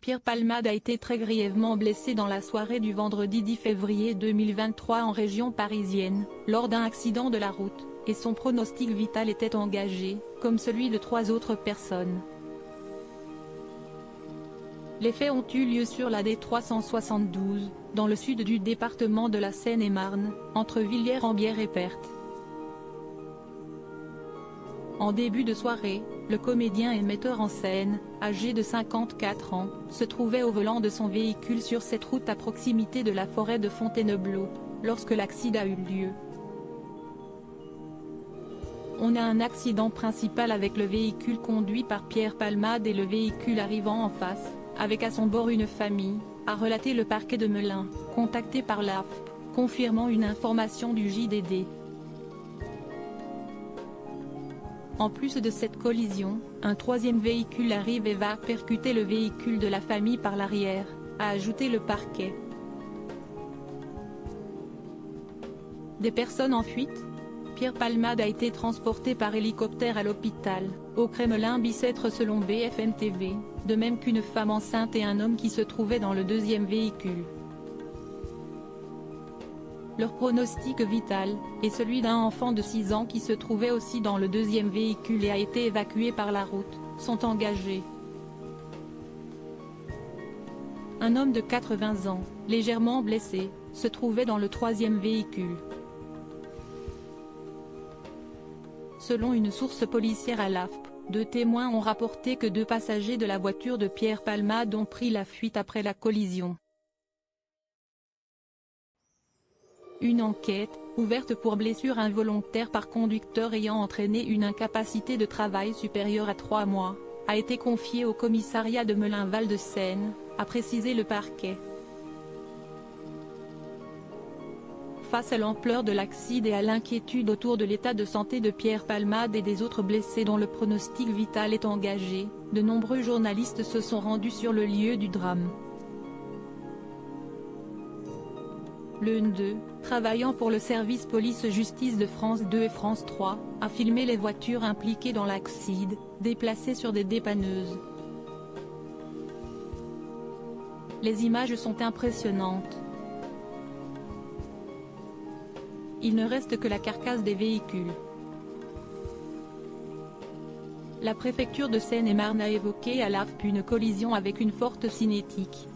Pierre Palmade a été très grièvement blessé dans la soirée du vendredi 10 février 2023 en région parisienne, lors d'un accident de la route, et son pronostic vital était engagé, comme celui de 3 autres personnes. Les faits ont eu lieu sur la D372, dans le sud du département de la Seine-et-Marne, entre Villiers-en-Bière et Perthes. En début de soirée, le comédien et metteur en scène, âgé de 54 ans, se trouvait au volant de son véhicule sur cette route à proximité de la forêt de Fontainebleau, lorsque l'accident a eu lieu. On a un accident principal avec le véhicule conduit par Pierre Palmade et le véhicule arrivant en face, avec à son bord une famille, a relaté le parquet de Melun, contacté par l'AFP, confirmant une information du JDD. En plus de cette collision, un troisième véhicule arrive et va percuter le véhicule de la famille par l'arrière, a ajouté le parquet. Des personnes en fuite? Pierre Palmade a été transporté par hélicoptère à l'hôpital, au Kremlin-Bicêtre selon BFM TV, de même qu'une femme enceinte et un homme qui se trouvaient dans le deuxième véhicule. Leur pronostic vital, et celui d'un enfant de 6 ans qui se trouvait aussi dans le deuxième véhicule et a été évacué par la route, sont engagés. Un homme de 80 ans, légèrement blessé, se trouvait dans le troisième véhicule. Selon une source policière à l'AFP, 2 témoins ont rapporté que 2 passagers de la voiture de Pierre Palmade ont pris la fuite après la collision. Une enquête, ouverte pour blessure involontaire par conducteur ayant entraîné une incapacité de travail supérieure à 3 mois, a été confiée au commissariat de Melun-Val-de-Seine, a précisé le parquet. Face à l'ampleur de l'accident et à l'inquiétude autour de l'état de santé de Pierre Palmade et des autres blessés dont le pronostic vital est engagé, de nombreux journalistes se sont rendus sur le lieu du drame. Le N2, travaillant pour le service police-justice de France 2 et France 3, a filmé les voitures impliquées dans l'accident, déplacées sur des dépanneuses. Les images sont impressionnantes. Il ne reste que la carcasse des véhicules. La préfecture de Seine-et-Marne a évoqué à l'AFP une collision avec une forte cinétique.